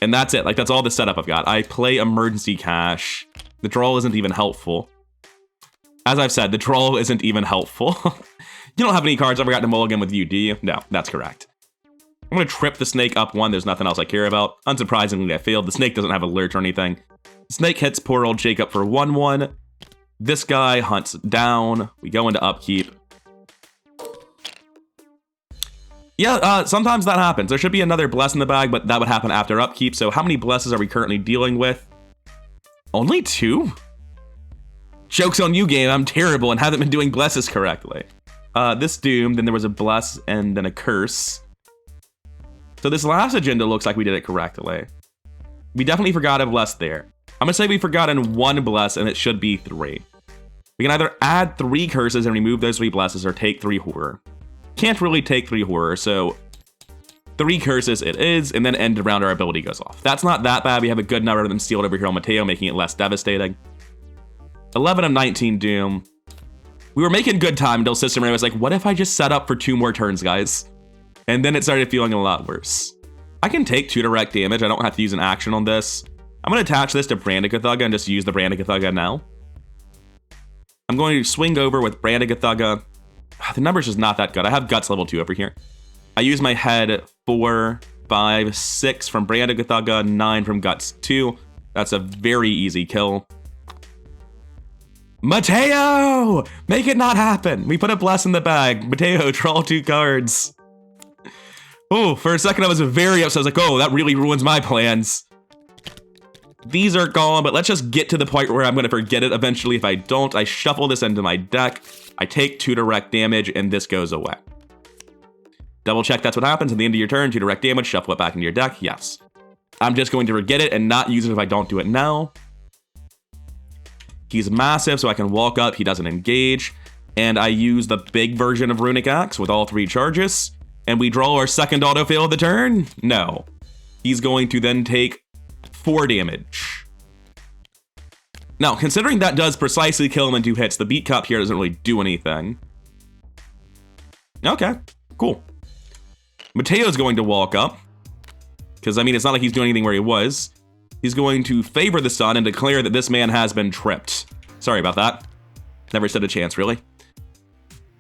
And that's it. Like, that's all the setup I've got. I play Emergency Cash. The draw isn't even helpful. As I've said, the draw isn't even helpful. You don't have any cards I've got to mulligan with you, do you? No, that's correct. I'm going to trip the snake up 1. There's nothing else I care about. Unsurprisingly, I failed. The snake doesn't have a lurch or anything. Snake hits poor old Jacob for 1/1. This guy hunts down. We go into upkeep. Yeah, sometimes that happens. There should be another bless in the bag, but that would happen after upkeep. So how many blesses are we currently dealing with? Only 2? Joke's on you, game. I'm terrible and haven't been doing blesses correctly. This Doom, then there was a bless, and then a curse. So this last agenda looks like we did it correctly. We definitely forgot a bless there. I'm gonna say we forgot in 1 bless, and it should be 3. We can either add 3 curses and remove those 3 blesses, or take 3 horror. Can't really take 3 horror, so 3 curses it is, and then end around our ability goes off. That's not that bad. We have a good number of them sealed over here on Mateo, making it less devastating. 11 of 19 Doom. We were making good time until System Ray was like, what if I just set up for 2 more turns, guys? And then it started feeling a lot worse. I can take 2 direct damage. I don't have to use an action on this. I'm going to attach this to Brandigathaga and just use the Brandigathaga now. I'm going to swing over with Brandigathaga. The number's just not that good. I have Guts level 2 over here. I use my head 4, 5, 6 from Brandigathaga, 9 from Guts 2. That's a very easy kill. Mateo! Make it not happen. We put a bless in the bag. Mateo, draw 2 cards. Oh, for a second I was very upset. I was like, oh, that really ruins my plans. These are gone, but let's just get to the point where I'm going to forget it eventually. If I don't, I shuffle this into my deck. I take 2 direct damage, and this goes away. Double check that's what happens at the end of your turn. 2 direct damage, shuffle it back into your deck. Yes. I'm just going to forget it and not use it if I don't do it now. He's massive, so I can walk up. He doesn't engage. And I use the big version of Runic Axe with all 3 charges. And we draw our second autofail of the turn? No. He's going to then take 4 damage. Now, considering that does precisely kill him in 2 hits, the beat cup here doesn't really do anything. Okay, cool. Mateo's going to walk up. Because, I mean, it's not like he's doing anything where he was. He's going to favor the sun and declare that this man has been tripped. Sorry about that. Never stood a chance, really.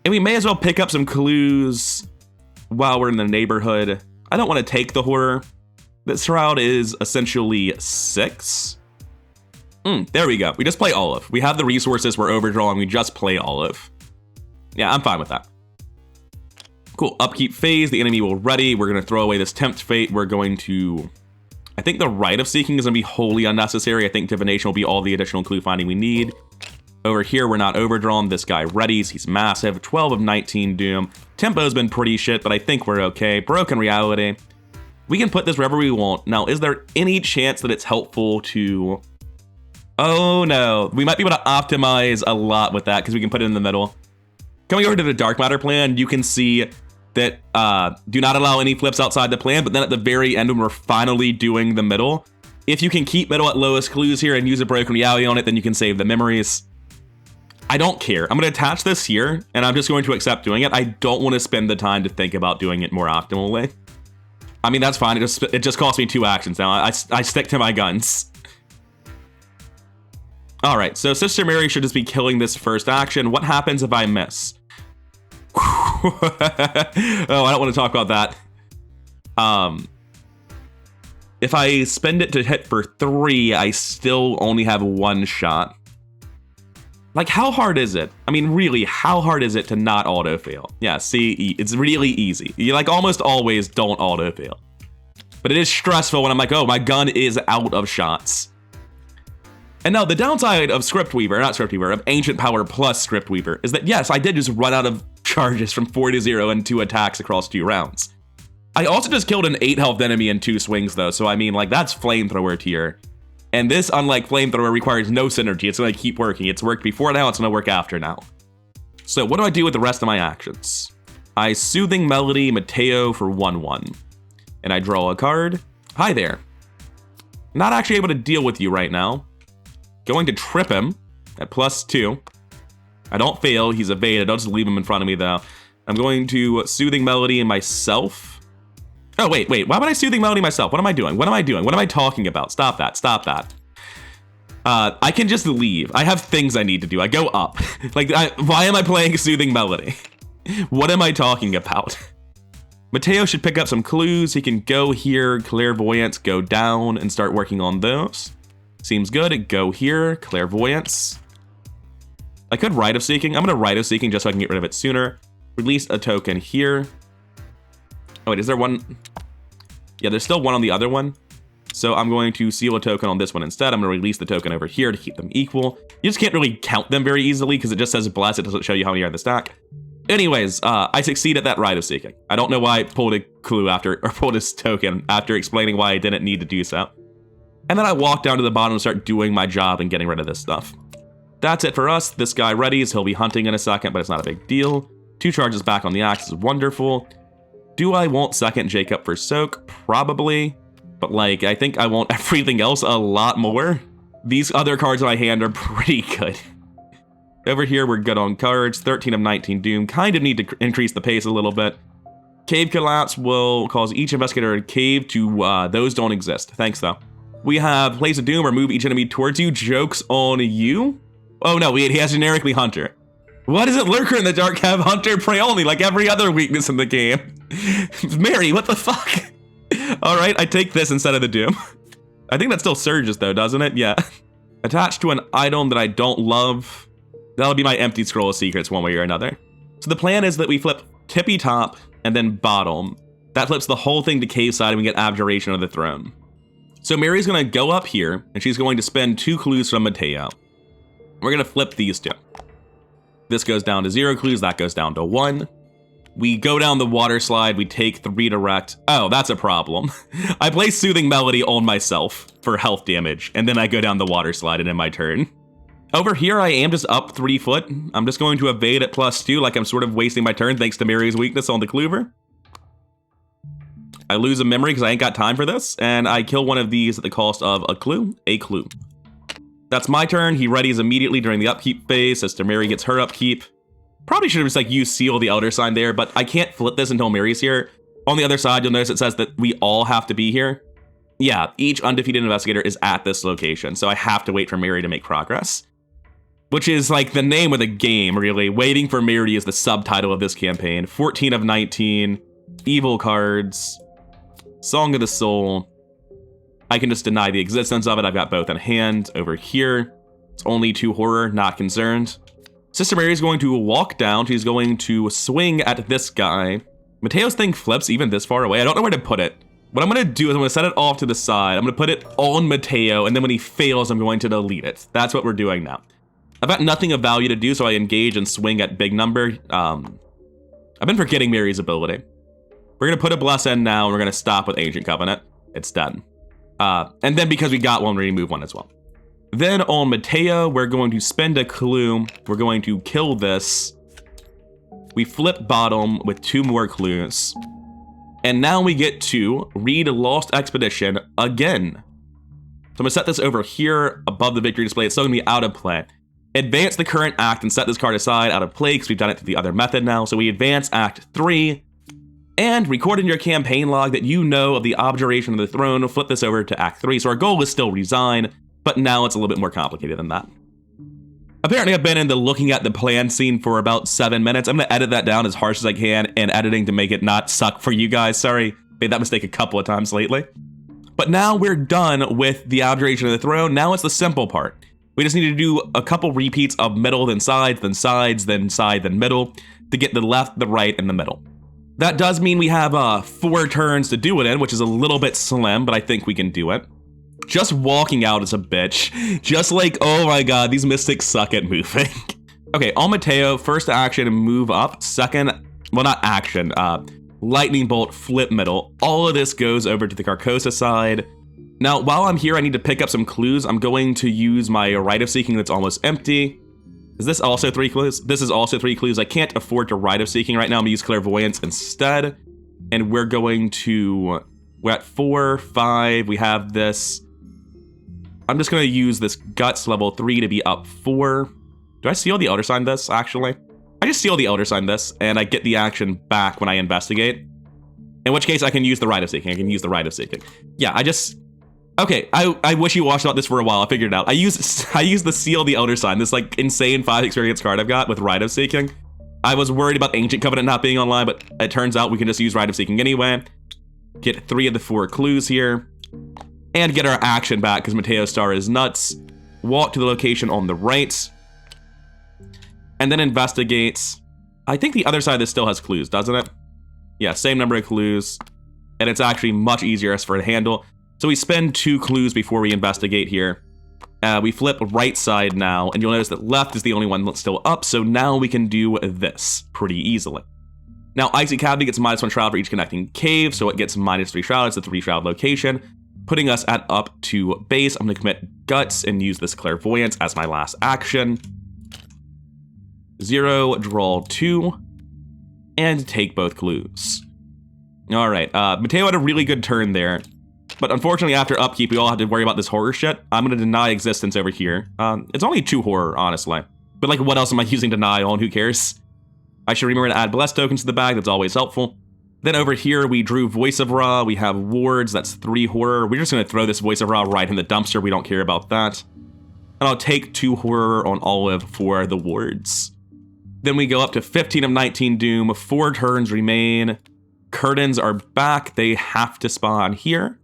And we may as well pick up some clues while we're in the neighborhood. I don't want to take the horror. This route is essentially 6. There we go. We just play Olive. We have the resources, we're overdrawing, we just play Olive. Yeah, I'm fine with that. Cool, upkeep phase, the enemy will ready. We're gonna throw away this Tempt Fate. We're going to... I think the Rite of Seeking is gonna be wholly unnecessary. I think Divination will be all the additional clue finding we need. Over here, we're not overdrawn. This guy readies, he's massive. 12 of 19 Doom. Tempo's been pretty shit, but I think we're okay. Broken Reality. We can put this wherever we want. Now, is there any chance that it's helpful to... Oh no, we might be able to optimize a lot with that because we can put it in the middle. Coming over to the Dark Matter plan, you can see that do not allow any flips outside the plan, but then at the very end when we're finally doing the middle, if you can keep middle at lowest clues here and use a Broken Reality on it, then you can save the memories. I don't care. I'm going to attach this here, and I'm just going to accept doing it. I don't want to spend the time to think about doing it more optimally. I mean, that's fine. It just cost me 2 actions now. I stick to my guns. All right, so Sister Mary should just be killing this first action. What happens if I miss? Oh, I don't want to talk about that. If I spend it to hit for 3, I still only have 1 shot. Like, how hard is it? I mean, really, how hard is it to not auto-fail? Yeah, see, it's really easy. You, like, almost always don't auto-fail. But it is stressful when I'm like, oh, my gun is out of shots. And now the downside of of Ancient Power plus Script Weaver is that, yes, I did just run out of charges from 4 to 0 and 2 attacks across 2 rounds. I also just killed an 8 health enemy in 2 swings, though, so I mean, like, that's Flamethrower tier. And this, unlike Flamethrower, requires no synergy. It's gonna keep working. It's worked before now, it's gonna work after now. So what do I do with the rest of my actions? I Soothing Melody Mateo for 1/1. And I draw a card. Hi there. Not actually able to deal with you right now. Going to trip him at +2. I don't fail, he's evaded. I'll just leave him in front of me though. I'm going to Soothing Melody myself. Oh, wait, why would I Soothing Melody myself? What am I doing? What am I talking about? Stop that. I can just leave. I have things I need to do. I go up. Like, why am I playing Soothing Melody? What am I talking about? Mateo should pick up some clues. He can go here, Clairvoyance, go down, and start working on those. Seems good. Go here, Clairvoyance. I could Rite of Seeking. I'm going to Rite of Seeking just so I can get rid of it sooner. Release a token here. Oh, wait, is there one? Yeah, there's still one on the other one. So I'm going to seal a token on this one instead. I'm going to release the token over here to keep them equal. You just can't really count them very easily because it just says bless. It doesn't show you how many are in the stack. Anyways, I succeed at that Rite of Seeking. I don't know why I pulled a clue or pulled a token after explaining why I didn't need to do so. And then I walk down to the bottom and start doing my job and getting rid of this stuff. That's it for us. This guy readies. He'll be hunting in a second, but it's not a big deal. 2 charges back on the axe is wonderful. Do I want second Jacob for soak? Probably. But like, I think I want everything else a lot more. These other cards in my hand are pretty good. Over here, we're good on cards. 13 of 19 Doom. Kind of need to increase the pace a little bit. Cave Collapse will cause each investigator in cave to, those don't exist. Thanks, though. We have Place of Doom or move each enemy towards you. Joke's on you. Oh, no, he has generically Hunter. Why does it Lurker in the Dark have Hunter Prey only like every other weakness in the game? Mary, what the fuck? All right, I take this instead of the Doom. I think that still surges, though, doesn't it? Yeah. Attached to an item that I don't love. That'll be my empty scroll of secrets one way or another. So the plan is that we flip tippy top and then bottom. That flips the whole thing to cave side and we get Abjuration of the Throne. So Mary's gonna go up here and she's going to spend 2 clues from Mateo. We're gonna flip these 2. This goes down to 0 clues, that goes down to 1. We go down the water slide, we take 3 direct. Oh, that's a problem. I play Soothing Melody on myself for health damage, and then I go down the water slide and end my turn. Over here, I am just up 3 foot. I'm just going to evade at +2, like I'm sort of wasting my turn thanks to Mary's weakness on the cluever. I lose a memory because I ain't got time for this, and I kill one of these at the cost of a clue. That's my turn. He readies immediately during the upkeep phase. Sister Mary gets her upkeep. Probably should have just like used Seal the Elder Sign there, but I can't flip this until Mary's here. On the other side, you'll notice it says that we all have to be here. Yeah, each undefeated investigator is at this location, so I have to wait for Mary to make progress. Which is like the name of the game, really. Waiting for Mary is the subtitle of this campaign. 14 of 19, evil cards, Song of the Soul. I can just deny the existence of it. I've got both in hand. Over here, it's only 2 horror, not concerned. Sister Mary is going to walk down. She's going to swing at this guy. Mateo's thing flips even this far away. I don't know where to put it. What I'm going to do is I'm going to set it off to the side. I'm going to put it on Mateo, and then when he fails, I'm going to delete it. That's what we're doing now. I've got nothing of value to do, so I engage and swing at big number. I've been forgetting Mary's ability. We're going to put a bless in now, and we're going to stop with Ancient Covenant. It's done. And then because we got one, we remove one as well. Then on Mateo, we're going to spend a clue. We're going to kill this. We flip bottom with 2 more clues. And now we get to read Lost Expedition again. So I'm going to set this over here above the victory display. It's still going to be out of play. Advance the current act and set this card aside out of play because we've done it through the other method now. So we advance Act 3 and record in your campaign log that you know of the Abjuration of the Throne. Flip this over to Act 3. So our goal is still resign, but now it's a little bit more complicated than that. Apparently I've been in the looking at the plan scene for about 7 minutes. I'm going to edit that down as harsh as I can in editing to make it not suck for you guys. Sorry, made that mistake a couple of times lately. But now we're done with the Abjuration of the Throne. Now it's the simple part. We just need to do a couple repeats of middle, then sides, then sides, then side, then middle to get the left, the right, and the middle. That does mean we have 4 turns to do it in, which is a little bit slim, but I think we can do it. Just walking out is a bitch. Just like, oh my god, these mystics suck at moving. Okay, on Mateo, first action, move up. Second, well, not action, lightning bolt, flip middle. All of this goes over to the Carcosa side. Now, while I'm here, I need to pick up some clues. I'm going to use my Rite of Seeking that's almost empty. Is this also 3 clues? This is also 3 clues. I can't afford to Rite of Seeking right now. I'm gonna use Clairvoyance instead. And we're at 4, 5, we have this. I'm just gonna use this Guts level 3 to be up 4. Do I seal the Elder Sign this, actually? I just seal the Elder Sign this, and I get the action back when I investigate. In which case, I can use the Rite of Seeking. I can use the Rite of Seeking. Yeah, okay, I wish you watched about this for a while. I figured it out. I use the Seal the Elder Sign, this like insane 5 experience card I've got with Rite of Seeking. I was worried about Ancient Covenant not being online, but it turns out we can just use Rite of Seeking anyway. Get 3 of the 4 clues here. And get our action back because Mateo's star is nuts. Walk to the location on the right. And then investigate. I think the other side of this still has clues, doesn't it? Yeah, same number of clues. And it's actually much easier for it to handle. So we spend 2 clues before we investigate here. We flip right side now, and you'll notice that left is the only one that's still up, so now we can do this pretty easily. Now, Icy Cavity gets -1 shroud for each connecting cave, so it gets -3 shroud. It's a 3 shroud location, putting us at up to base. I'm going to commit Guts and use this Clairvoyance as my last action. 0, draw 2, and take both clues. All right, Mateo had a really good turn there. But unfortunately, after upkeep, we all have to worry about this horror shit. I'm going to deny existence over here. It's only 2 horror, honestly. But like, what else am I using deny on? Who cares? I should remember to add bless tokens to the bag. That's always helpful. Then over here, we drew Voice of Ra. We have wards. That's 3 horror. We're just going to throw this Voice of Ra right in the dumpster. We don't care about that. And I'll take 2 horror on Olive for the wards. Then we go up to 15 of 19 Doom. 4 turns remain. Curtains are back. They have to spawn here.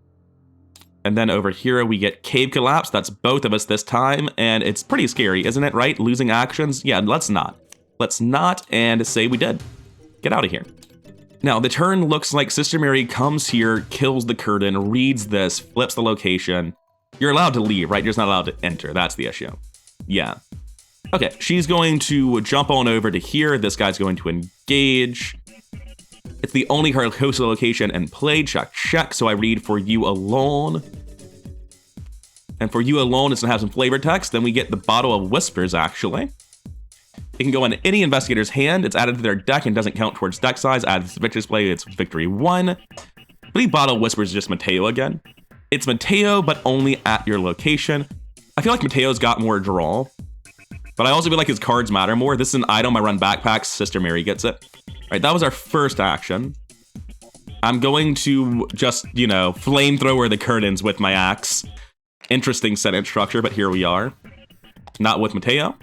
And then over here, we get Cave Collapse. That's both of us this time. And it's pretty scary, isn't it, right? Losing actions? Yeah, let's not. Let's not and say we did. Get out of here. Now, the turn looks like Sister Mary comes here, kills the curtain, reads this, flips the location. You're allowed to leave, right? You're just not allowed to enter. That's the issue. Yeah. Okay, she's going to jump on over to here. This guy's going to engage. It's the only Carcosa location in play. Check, check. So I read For You Alone. And For You Alone, it's going to have some flavor text. Then we get the Bottle of Whispers, actually. It can go in any investigator's hand. It's added to their deck and doesn't count towards deck size. Added to the victory display, it's victory 1. I believe Bottle of Whispers is just Mateo again. It's Mateo, but only at your location. I feel like Mateo's got more draw. But I also feel like his cards matter more. This is an item. I run backpacks. Sister Mary gets it. All right, that was our first action. I'm going to just, you know, flamethrower the curtains with my axe. Interesting sentence structure, but here we are. Not with Mateo,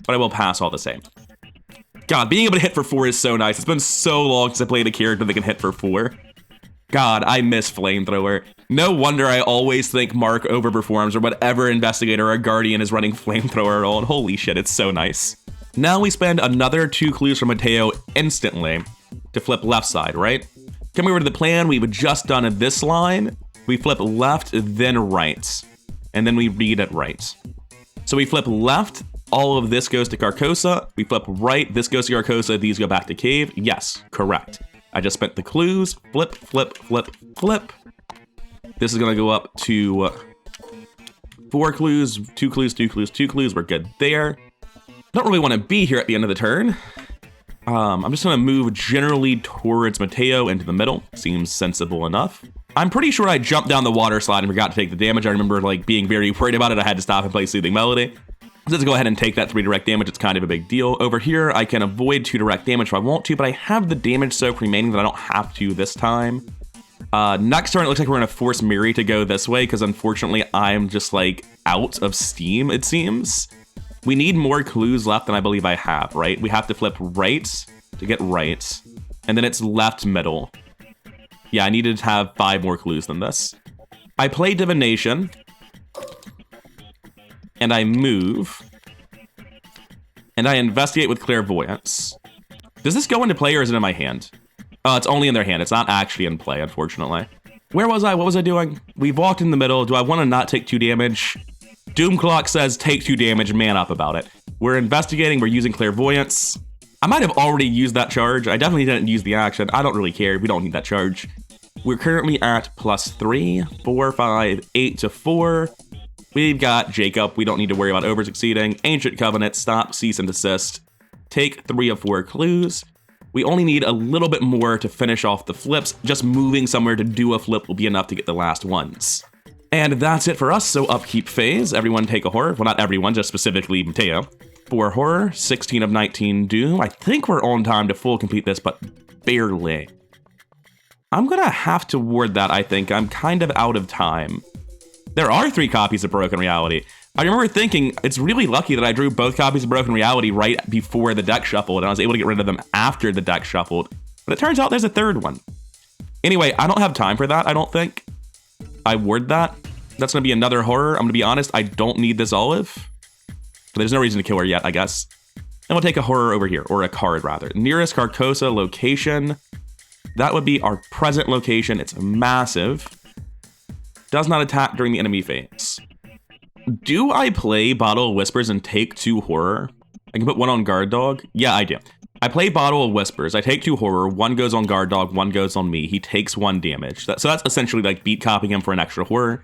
but I will pass all the same. God, being able to hit for 4 is so nice. It's been so long since I played a character that can hit for 4. God, I miss Flamethrower. No wonder I always think Mark overperforms or whatever investigator or guardian is running Flamethrower role. And holy shit, it's so nice. Now we spend another 2 clues from Mateo instantly to flip left side, right? Coming over to the plan, we've just done this line. We flip left, then right. And then we read it right. So we flip left, all of this goes to Carcosa. We flip right, this goes to Carcosa, these go back to cave. Yes, correct. I just spent the clues. Flip, flip, flip, flip. This is gonna go up to 4 clues, 2 clues, 2 clues, 2 clues. We're good there. Don't really want to be here at the end of the turn. I'm just gonna move generally towards Mateo into the middle. Seems sensible enough. I'm pretty sure I jumped down the water slide and forgot to take the damage. I remember like being very worried about it. I had to stop and play Soothing Melody. Let's go ahead and take that 3 direct damage. It's kind of a big deal. Over here, I can avoid 2 direct damage if I want to, but I have the damage soak remaining that I don't have to this time. Next turn, it looks like we're gonna force Miri to go this way because unfortunately I'm just like out of steam, it seems. We need more clues left than I believe I have, right? We have to flip right to get right, and then it's left middle. Yeah, I needed to have 5 more clues than this. I play Divination, and I move, and I investigate with Clairvoyance. Does this go into play or is it in my hand? Oh, it's only in their hand. It's not actually in play, unfortunately. Where was I? What was I doing? We walked in the middle. Do I want to not take 2 damage? Doom Clock says take 2 damage, man up about it. We're investigating, we're using Clairvoyance. I might have already used that charge. I definitely didn't use the action. I don't really care, we don't need that charge. We're currently at +3, 4, 5, 8 to 4. We've got Jacob, we don't need to worry about over-succeeding. Ancient Covenant, stop, cease and desist. Take 3 of 4 clues. We only need a little bit more to finish off the flips. Just moving somewhere to do a flip will be enough to get the last ones. And that's it for us, so upkeep phase. Everyone take a horror. Well, not everyone, just specifically Mateo. 4 horror, 16 of 19 doom. I think we're on time to full complete this, but barely. I'm gonna have to ward that, I think. I'm kind of out of time. There are 3 copies of Broken Reality. I remember thinking, it's really lucky that I drew both copies of Broken Reality right before the deck shuffled, and I was able to get rid of them after the deck shuffled. But it turns out there's a 3rd one. Anyway, I don't have time for that, I don't think. I ward that. That's gonna be another horror. I'm gonna be honest, I don't need this olive. But there's no reason to kill her yet, I guess. And we'll take a horror over here, or a card rather. Nearest Carcosa location. That would be our present location. It's massive. Does not attack during the enemy phase. Do I play Bottle of Whispers and take 2 horror? I can put 1 on Guard Dog. Yeah, I do. I play Bottle of Whispers. I take 2 horror. 1 goes on Guard Dog, 1 goes on me. He takes 1 damage. So that's essentially like beat copying him for an extra horror.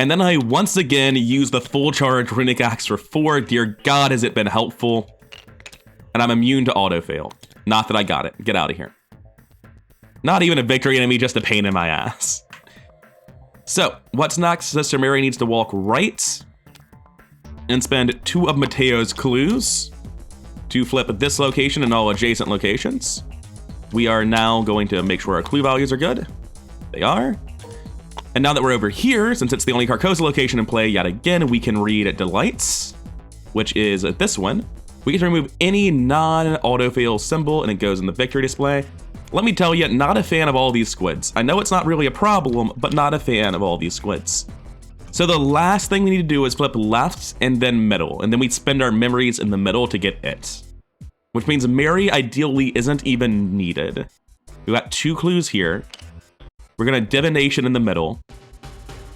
And then I once again use the full charge Runic Axe for 4. Dear God, has it been helpful? And I'm immune to auto fail. Not that I got it. Get out of here. Not even a victory enemy, just a pain in my ass. So, what's next? Sister Mary needs to walk right and spend 2 of Mateo's clues to flip this location and all adjacent locations. We are now going to make sure our clue values are good. They are. And now that we're over here, since it's the only Carcosa location in play yet again, we can read Delights, which is this one. We get to remove any non-auto-fail symbol and it goes in the victory display. Let me tell you, not a fan of all these squids. I know it's not really a problem, but not a fan of all these squids. So the last thing we need to do is flip left and then middle, and then we spend our memories in the middle to get it. Which means Mary ideally isn't even needed. We got 2 clues here. We're gonna Divination in the middle.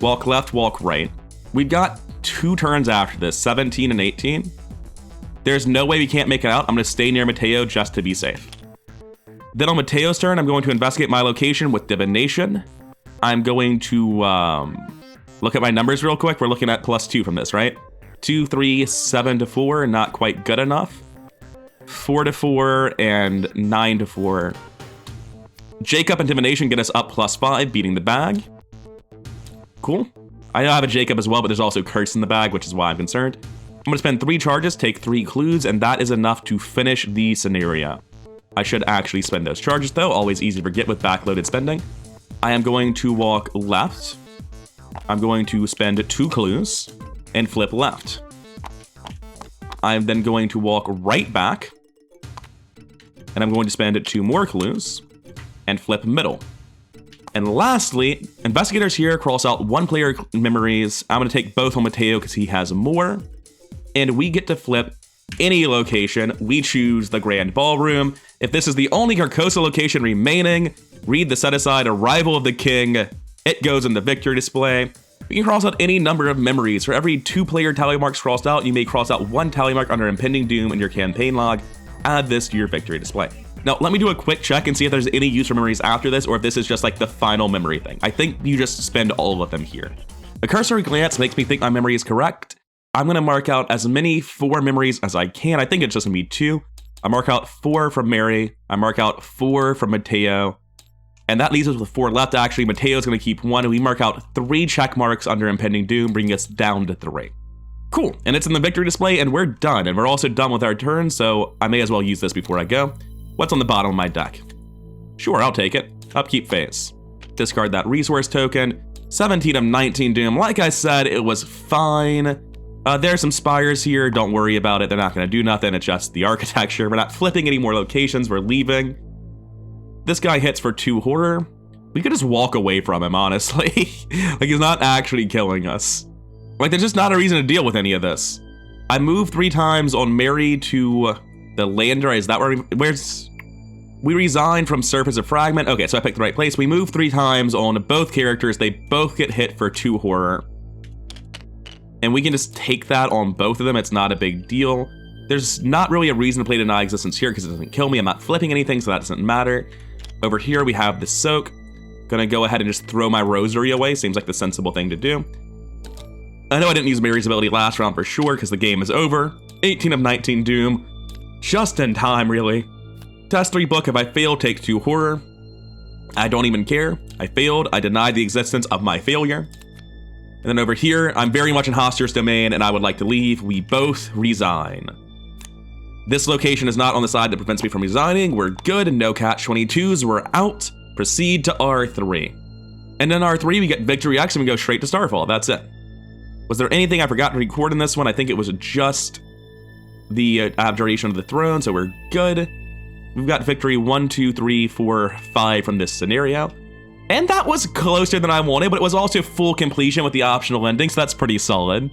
Walk left, walk right. We've got 2 turns after this, 17 and 18. There's no way we can't make it out. I'm gonna stay near Mateo just to be safe. Then on Mateo's turn, I'm going to investigate my location with Divination. I'm going to look at my numbers real quick. We're looking at +2 from this, right? 2, 3, 7 to 4, not quite good enough. 4 to 4, and 9 to 4. Jacob and Divination get us up +5, beating the bag. Cool. I have a Jacob as well, but there's also Curse in the bag, which is why I'm concerned. I'm gonna spend 3 charges, take 3 clues, and that is enough to finish the scenario. I should actually spend those charges though, always easy to forget with backloaded spending. I am going to walk left. I'm going to spend 2 clues and flip left. I'm then going to walk right back. And I'm going to spend 2 more clues and flip middle. And lastly, investigators here cross out 1 player memories. I'm going to take both on Mateo because he has more. And we get to flip any location. We choose the Grand Ballroom. If this is the only Carcosa location remaining, read the set-aside Arrival of the King. It goes in the victory display. You can cross out any number of memories. For every 2 player tally marks crossed out, you may cross out 1 tally mark under impending doom in your campaign log. Add this to your victory display. Now, let me do a quick check and see if there's any use for memories after this, or if this is just like the final memory thing. I think you just spend all of them here. A cursory glance makes me think my memory is correct. I'm gonna mark out as many 4 memories as I can. I think it's just gonna be 2. I mark out 4 from Mary. I mark out 4 from Mateo. And that leaves us with 4 left. Actually, Mateo's gonna keep 1, and we mark out 3 check marks under impending doom, bringing us down to 3. Cool, and it's in the victory display, and we're done. And we're also done with our turn, so I may as well use this before I go. What's on the bottom of my deck? Sure, I'll take it. Upkeep phase. Discard that resource token. 17 of 19 doom. Like I said, it was fine. There's some spires here. Don't worry about it. They're not going to do nothing. It's just the architecture. We're not flipping any more locations. We're leaving. This guy hits for 2 horror. We could just walk away from him, honestly. Like, he's not actually killing us. Like, there's just not a reason to deal with any of this. I moved 3 times on Mary to the lander. Is that where we resigned from Surface of Fragment? Okay, so I picked the right place. We moved 3 times on both characters. They both get hit for 2 horror. And we can just take that on both of them. It's not a big deal. There's not really a reason to play Deny Existence here because it doesn't kill me. I'm not flipping anything, so that doesn't matter. Over here, we have the Soak. Gonna go ahead and just throw my Rosary away. Seems like the sensible thing to do. I know I didn't use Mary's ability last round for sure because the game is over. 18 of 19 Doom. Just in time, really. Test 3 book. If I fail, take 2 horror. I don't even care. I failed. I denied the existence of my failure. And then over here, I'm very much in Hostier's domain and I would like to leave. We both resign. This location is not on the side that prevents me from resigning. We're good. No catch-22s. We're out. Proceed to R3. And then R3, we get Victory X and we go straight to Starfall. That's it. Was there anything I forgot to record in this one? I think it was just the Abjuration of the Throne, so we're good. We've got victory 1, 2, 3, 4, 5 from this scenario. And that was closer than I wanted, but it was also full completion with the optional ending, so that's pretty solid.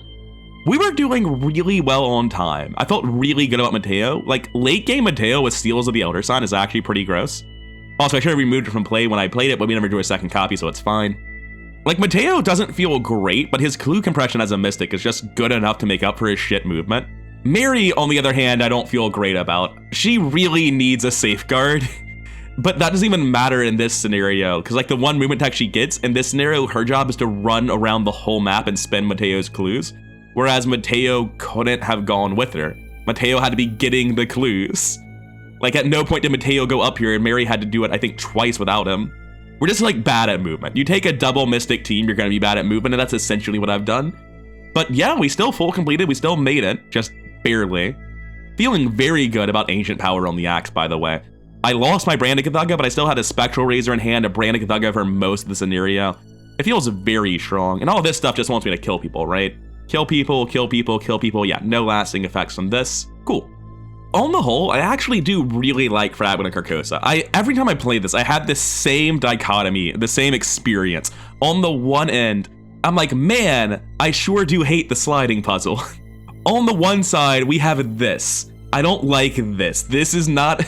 We were doing really well on time. I felt really good about Mateo. Like, late game Mateo with Seals of the Elder Sign is actually pretty gross. Also, I should have removed it from play when I played it, but we never drew a second copy, so it's fine. Like, Mateo doesn't feel great, but his clue compression as a Mystic is just good enough to make up for his shit movement. Mary, on the other hand, I don't feel great about. She really needs a safeguard. But that doesn't even matter in this scenario, because like the one movement tech she gets, in this scenario, her job is to run around the whole map and spend Mateo's clues, whereas Mateo couldn't have gone with her. Mateo had to be getting the clues. Like at no point did Mateo go up here, and Mary had to do it, I think, twice without him. We're just like bad at movement. You take a double Mystic team, you're gonna be bad at movement, and that's essentially what I've done. But yeah, we still full completed, we still made it, just barely. Feeling very good about Ancient Power on the axe, by the way. I lost my Brandic Thugga, but I still had a Spectral Razor in hand, a Brandic Thugga for most of the scenario. It feels very strong, and all this stuff just wants me to kill people, right? Kill people, kill people, kill people. Yeah, no lasting effects from this. Cool. On the whole, I actually do really like Fragment of Carcosa. Every time I played this, I had this same dichotomy, the same experience. On the one end, I'm like, man, I sure do hate the sliding puzzle. On the one side, we have this. I don't like this. This is not...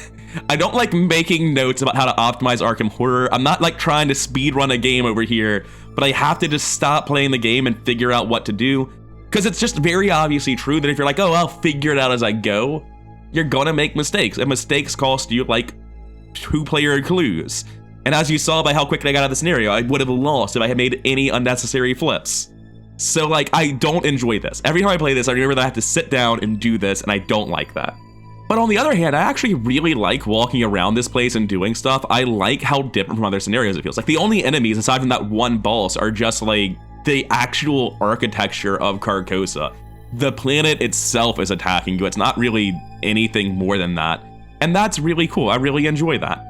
I don't like making notes about how to optimize Arkham Horror. I'm not like trying to speedrun a game over here, but I have to just stop playing the game and figure out what to do. Because it's just very obviously true that if you're like, oh, I'll figure it out as I go, you're gonna make mistakes. And mistakes cost you like 2-player clues. And as you saw by how quickly I got out of the scenario, I would have lost if I had made any unnecessary flips. So like, I don't enjoy this. Every time I play this, I remember that I have to sit down and do this, and I don't like that. But on the other hand, I actually really like walking around this place and doing stuff. I like how different from other scenarios it feels. Like the only enemies, aside from that one boss, are just like the actual architecture of Carcosa. The planet itself is attacking you. It's not really anything more than that. And that's really cool. I really enjoy that.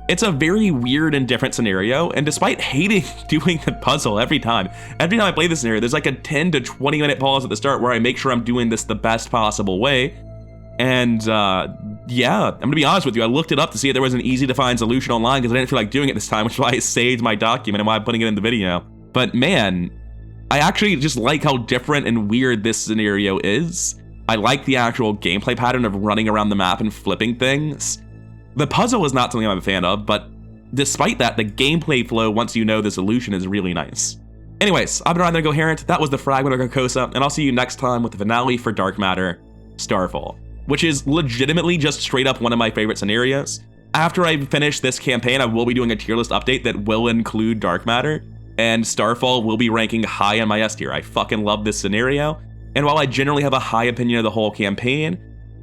It's a very weird and different scenario, and despite hating doing the puzzle every time I play this scenario, there's like a 10 to 20 minute pause at the start where I make sure I'm doing this the best possible way. And yeah, I'm gonna be honest with you. I looked it up to see if there was an easy to find solution online because I didn't feel like doing it this time, which is why I saved my document and why I'm putting it in the video. But man, I actually just like how different and weird this scenario is. I like the actual gameplay pattern of running around the map and flipping things. The puzzle is not something I'm a fan of, but despite that, the gameplay flow once you know the solution is really nice. Anyways, I've been Ryan the Coherent, that was the Fragment of Carcosa, and I'll see you next time with the finale for Dark Matter, Starfall, which is legitimately just straight up one of my favorite scenarios. After I finish this campaign, I will be doing a tier list update that will include Dark Matter, and Starfall will be ranking high on my S tier. I fucking love this scenario, and while I generally have a high opinion of the whole campaign,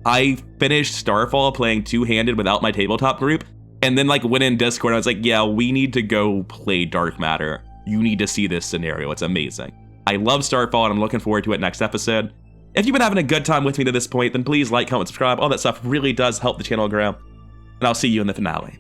I finished Starfall playing two-handed without my tabletop group, and then like went in Discord and I was like, yeah, we need to go play Dark Matter. You need to see this scenario, it's amazing. I love Starfall and I'm looking forward to it next episode. If you've been having a good time with me to this point, then please like, comment, subscribe. All that stuff really does help the channel grow. And I'll see you in the finale.